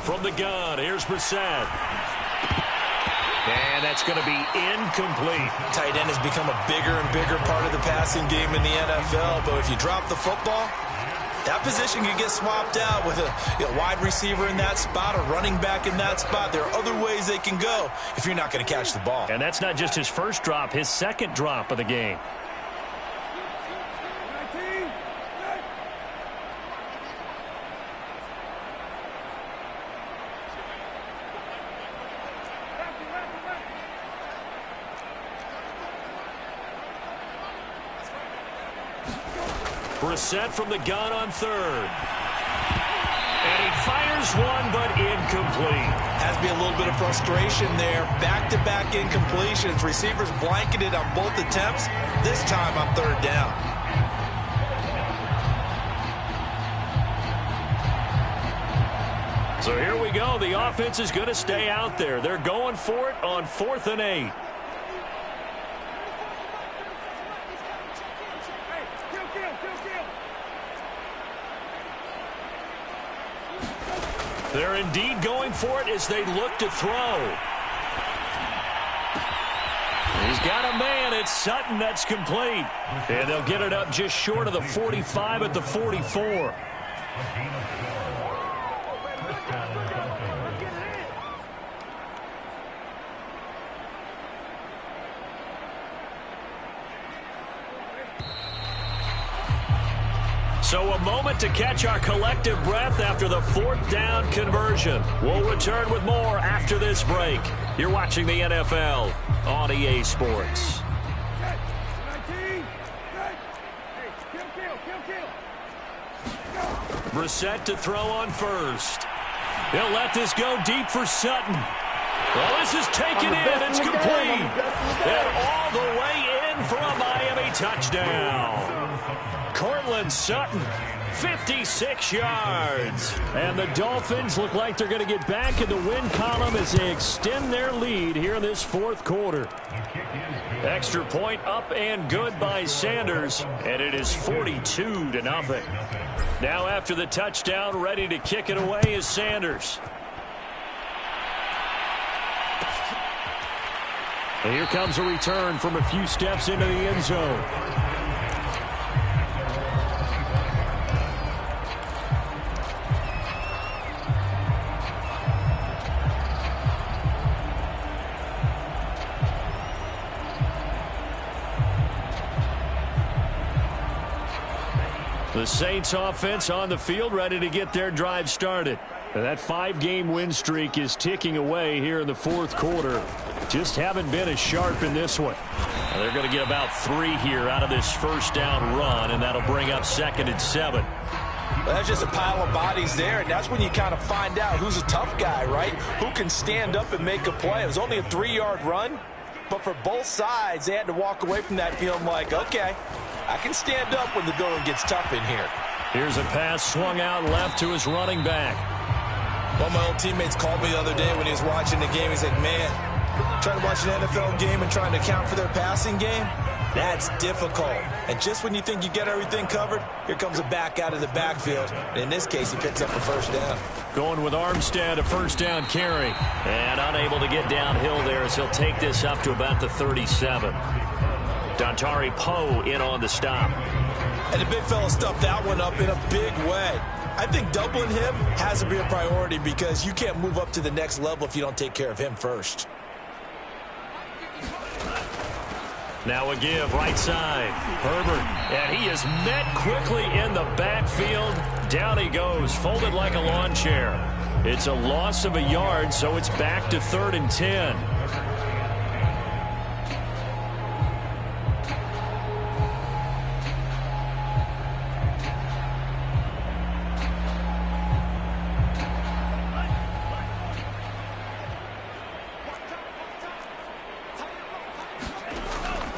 From the gun, here's Brissett. And that's going to be incomplete. Tight end has become a bigger and bigger part of the passing game in the NFL, but if you drop the football, that position can get swapped out with a wide receiver in that spot, a running back in that spot. There are other ways they can go if you're not going to catch the ball. And that's not just his first drop, his second drop of the game. Brissett from the gun on 3rd. And he fires one, but incomplete. Has to be a little bit of frustration there. Back-to-back incompletions. Receivers blanketed on both attempts, this time on 3rd down. So here we go. The offense is going to stay out there. They're going for it on 4th and 8. They're indeed going for it as they look to throw. He's got a man. It's Sutton. That's complete. And they'll get it up just short of the 45 at the 44. So a moment to catch our collective breath after the 4th down conversion. We'll return with more after this break. You're watching the NFL on EA Sports. Brissett to throw on 1st. He'll let this go deep for Sutton. Well, this is taken in. It's complete. And all the way in for a Miami touchdown. Cortland Sutton, 56 yards. And the Dolphins look like they're going to get back in the win column as they extend their lead here in this 4th quarter. Extra point up and good by Sanders, and it is 42-0. Now after the touchdown, ready to kick it away is Sanders. And here comes a return from a few steps into the end zone. The Saints offense on the field ready to get their drive started. And that 5-game win streak is ticking away here in the 4th quarter. Just haven't been as sharp in this one. Now they're going to get about 3 here out of this 1st down run, and that'll bring up 2nd and 7. Well, that's just a pile of bodies there, and that's when you kind of find out who's a tough guy, right? Who can stand up and make a play. It was only a 3-yard run, but for both sides, they had to walk away from that feeling like, okay, I can stand up when the going gets tough in here. Here's a pass swung out left to his running back. One of my old teammates called me the other day when he was watching the game. He's like, man, trying to watch an NFL game and trying to account for their passing game, that's difficult. And just when you think you get everything covered, here comes a back out of the backfield. And in this case, he picks up a first down. Going with Armstead, a first down carry. And unable to get downhill there as he'll take this up to about the 37. Dontari Poe in on the stop. And the big fella stuffed that one up in a big way. I think doubling him has to be a priority because you can't move up to the next level if you don't take care of him first. Now a give, right side. Herbert, and he is met quickly in the backfield. Down he goes, folded like a lawn chair. It's a loss of a yard, so it's back to 3rd and 10.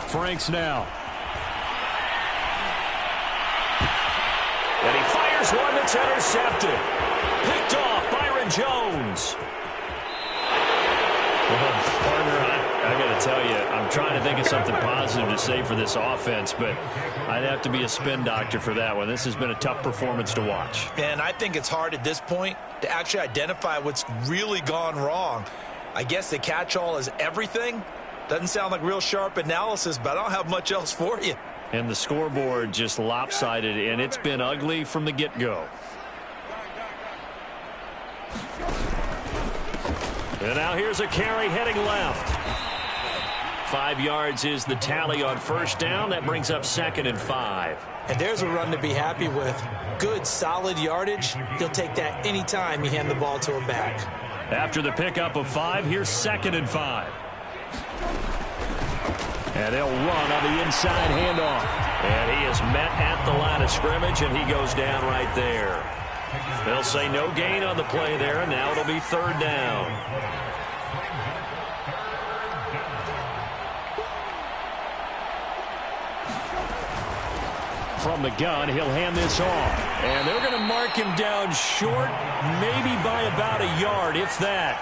Franks now. And he fires one that's intercepted. Picked off Byron Jones. Well, partner, I got to tell you, I'm trying to think of something positive to say for this offense, but I'd have to be a spin doctor for that one. This has been a tough performance to watch. And I think it's hard at this point to actually identify what's really gone wrong. I guess the catch-all is everything. Doesn't sound like real sharp analysis, but I don't have much else for you. And the scoreboard just lopsided, and it's been ugly from the get-go. And now here's a carry heading left. 5 yards is the tally on first down. That brings up 2nd and 5. And there's a run to be happy with. Good, solid yardage. He'll take that anytime you hand the ball to a back. After the pickup of 5, here's 2nd and 5. And they'll run on the inside handoff. And he is met at the line of scrimmage, and he goes down right there. They'll say no gain on the play there, and now it'll be 3rd down. From the gun, he'll hand this off. And they're going to mark him down short, maybe by about a yard, if that.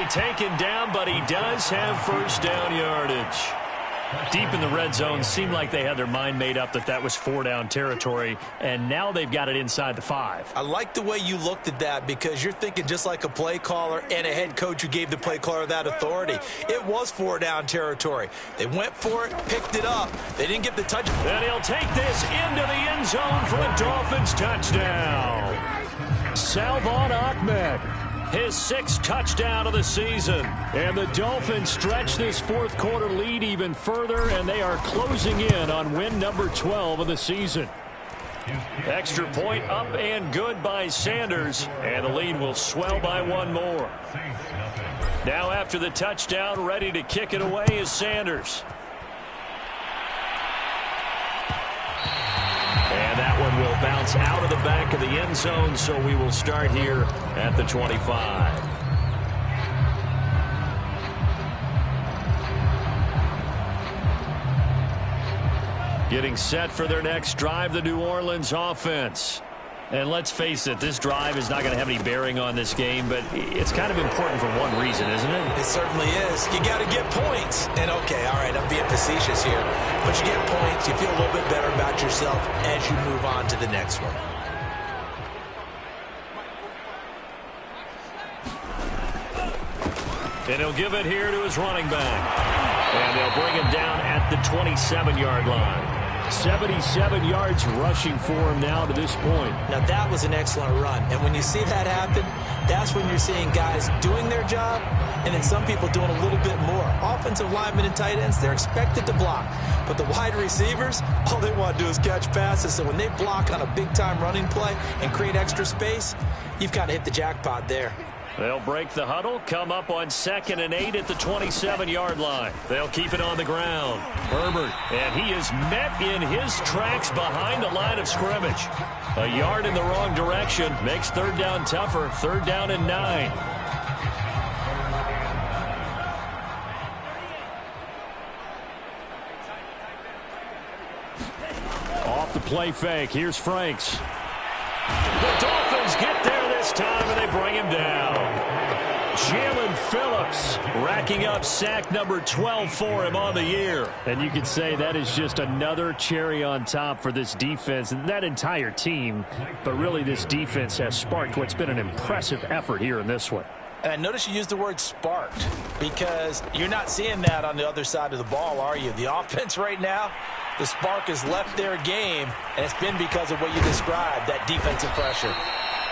Taken down, but he does have first down yardage. Deep in the red zone, seemed like they had their mind made up that that was 4-down territory, and now they've got it inside the 5. I like the way you looked at that because you're thinking just like a play caller and a head coach who gave the play caller that authority. It was 4-down territory. They went for it, picked it up. They didn't get the touch. And he'll take this into the end zone for a Dolphins touchdown. Salvon Ahmed. His 6th touchdown of the season. And the Dolphins stretch this 4th quarter lead even further, and they are closing in on win number 12 of the season. Extra point up and good by Sanders, and the lead will swell by 1 more. Now after the touchdown, ready to kick it away is Sanders. And that one will bounce out of the back of the end zone, so we will start here at the 25. Getting set for their next drive, the New Orleans offense. And let's face it, this drive is not going to have any bearing on this game, but it's kind of important for one reason, isn't it? It certainly is. You got to get points. And, okay, all right, I'm being facetious here. But you get points, you feel a little bit better about yourself as you move on to the next one. And he'll give it here to his running back. And they'll bring him down at the 27-yard line. 77 yards rushing for him now to this point. Now, that was an excellent run. And when you see that happen, That's when you're seeing guys doing their job and then some people doing a little bit more. Offensive linemen and tight ends, they're expected to block. But the wide receivers, all they want to do is catch passes. So when they block on a big-time running play and create extra space, you've kind of hit the jackpot there. They'll break the huddle, come up on 2nd and 8 at the 27-yard line. They'll keep it on the ground. Herbert, and he is met in his tracks behind the line of scrimmage. A yard in the wrong direction makes 3rd down tougher. 3rd down and 9. Off the play fake. Here's Franks. The Dolphins get there this time, and they bring him down. Jalen Phillips racking up sack number 12 for him on the year. And you can say that is just another cherry on top for this defense and that entire team. But really, this defense has sparked what's been an impressive effort here in this one. And I notice you used the word sparked because you're not seeing that on the other side of the ball, are you? The offense right now, the spark has left their game, and it's been because of what you described, that defensive pressure.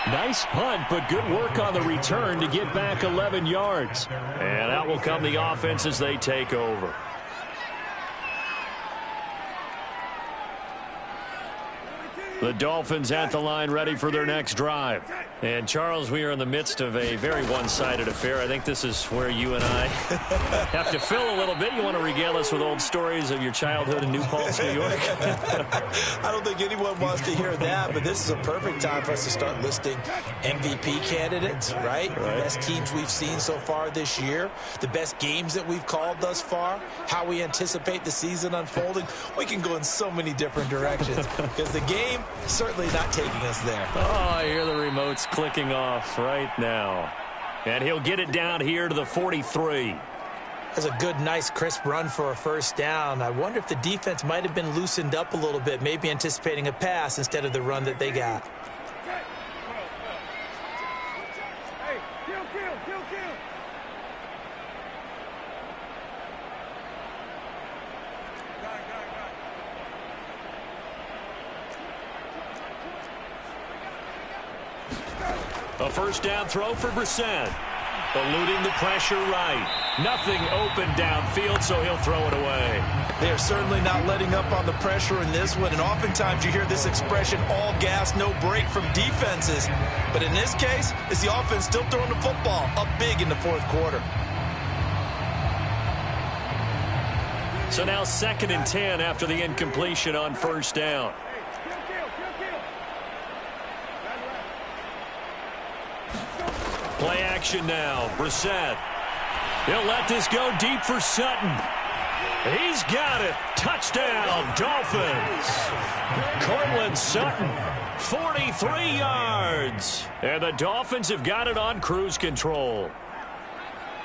Nice punt, but good work on the return to get back 11 yards. And out will come the offense as they take over. The Dolphins at the line ready for their next drive. And, Charles, we are in the midst of a very one-sided affair. I think this is where you and I have to fill a little bit. You want to regale us with old stories of your childhood in New Paltz, New York? I don't think anyone wants to hear that, but this is a perfect time for us to start listing MVP candidates, right? The best teams we've seen so far this year, the best games that we've called thus far, how we anticipate the season unfolding. We can go in so many different directions because the game certainly not taking us there. Oh, I hear the remotes clicking off right now. And he'll get it down here to the 43. That's a good, nice, crisp run for a 1st down. I wonder if the defense might have been loosened up a little bit, maybe anticipating a pass instead of the run that they got. Hey, kill. A 1st down throw for Brissett. Eluding the pressure right. Nothing open downfield, so he'll throw it away. They're certainly not letting up on the pressure in this one, and oftentimes you hear this expression, all gas, no break from defenses. But in this case, it's the offense still throwing the football up big in the 4th quarter. So now 2nd and 10 after the incompletion on 1st down. Play action now. Brissett. He'll let this go deep for Sutton. He's got it. Touchdown, Dolphins. Cortland Sutton, 43 yards. And the Dolphins have got it on cruise control.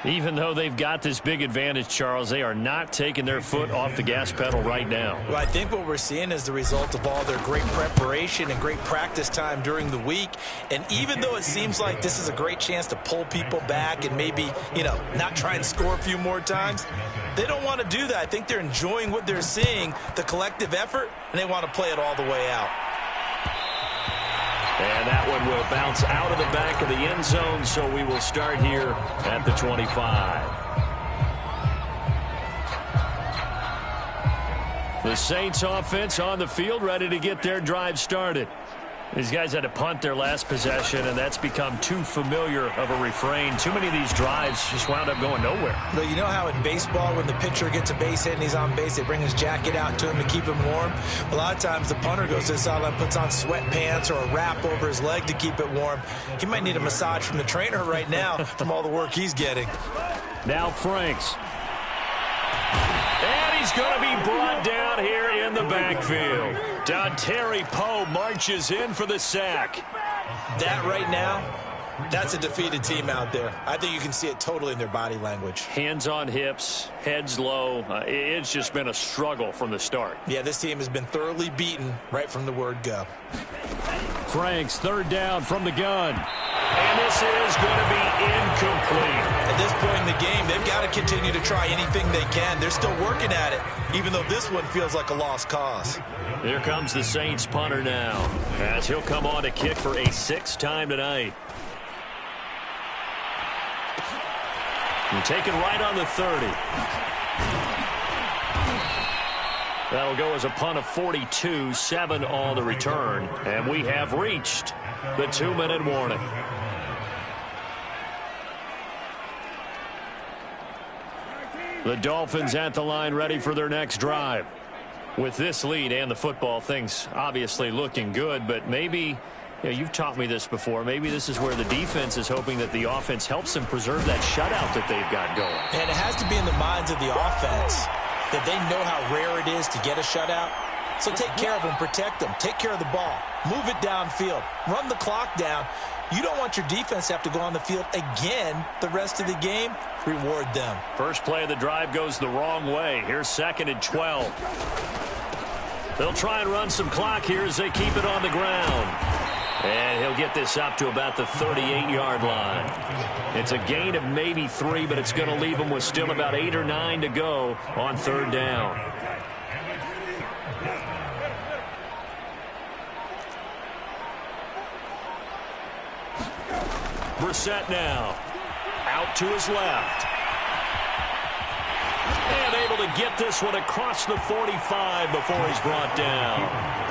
Even though they've got this big advantage, Charles, they are not taking their foot off the gas pedal right now. Well, I think what we're seeing is the result of all their great preparation and great practice time during the week. And even though it seems like this is a great chance to pull people back and maybe, not try and score a few more times, they don't want to do that. I think they're enjoying what they're seeing, the collective effort, and they want to play it all the way out. And that one will bounce out of the back of the end zone, so we will start here at the 25. The Saints offense on the field, ready to get their drive started. These guys had to punt their last possession, and that's become too familiar of a refrain. Too many of these drives just wound up going nowhere. But you know how in baseball, when the pitcher gets a base hit and he's on base, they bring his jacket out to him to keep him warm? A lot of times the punter goes to the sideline, puts on sweatpants or a wrap over his leg to keep it warm. He might need a massage from the trainer right now from all the work he's getting. Now Franks. And he's going to be brought down here in the backfield. Dontari Poe marches in for the sack. That right now, that's a defeated team out there. I think you can see it totally in their body language. Hands on hips, heads low. It's just been a struggle from the start. Yeah, this team has been thoroughly beaten right from the word go. Franks, 3rd down from the gun. And this is going to be incomplete. At this point in the game, they've got to continue to try anything they can. They're still working at it, even though this one feels like a lost cause. Here comes the Saints punter now, as he'll come on to kick for a 6th time tonight. And taken right on the 30. That'll go as a punt of 42, 7 on the return. And we have reached the 2-minute warning. The Dolphins at the line, ready for their next drive. With this lead and the football, things obviously looking good, but maybe, you've taught me this before, maybe this is where the defense is hoping that the offense helps them preserve that shutout that they've got going. And it has to be in the minds of the offense that they know how rare it is to get a shutout. So take care of them, protect them, take care of the ball, move it downfield, run the clock down. You don't want your defense to have to go on the field again the rest of the game. Reward them. First play of the drive goes the wrong way. Here's 2nd and 12. They'll try and run some clock here as they keep it on the ground. And he'll get this up to about the 38-yard line. It's a gain of maybe 3, but it's going to leave them with still about 8 or 9 to go on 3rd down. Brissett now. Out to his left. And able to get this one across the 45 before he's brought down.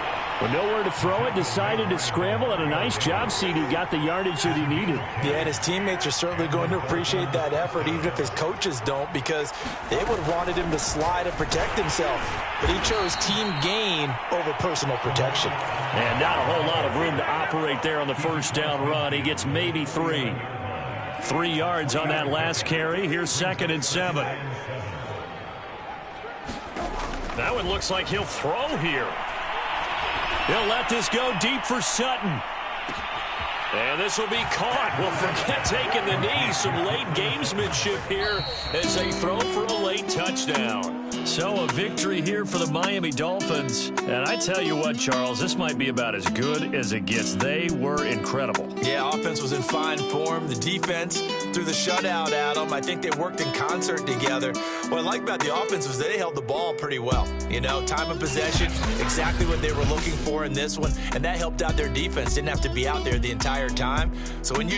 With nowhere to throw it, decided to scramble, and a nice job, CD. Got the yardage that he needed. Yeah, and his teammates are certainly going to appreciate that effort, even if his coaches don't, because they would have wanted him to slide and protect himself. But he chose team gain over personal protection. And not a whole lot of room to operate there on the first down run. He gets maybe 3. 3 yards on that last carry. Here's 2nd and 7. That one looks like he'll throw here. He'll let this go deep for Sutton. And this will be caught. Well, forget taking the knee. Some late gamesmanship here as they throw for a late touchdown. So a victory here for the Miami Dolphins. And I tell you what, Charles, this might be about as good as it gets. They were incredible. Yeah, offense was in fine form. The defense threw the shutout at them. I think they worked in concert together. What I like about the offense was they held the ball pretty well. You know, time of possession, exactly what they were looking for in this one. And that helped out their defense. Didn't have to be out there the entire time. So when you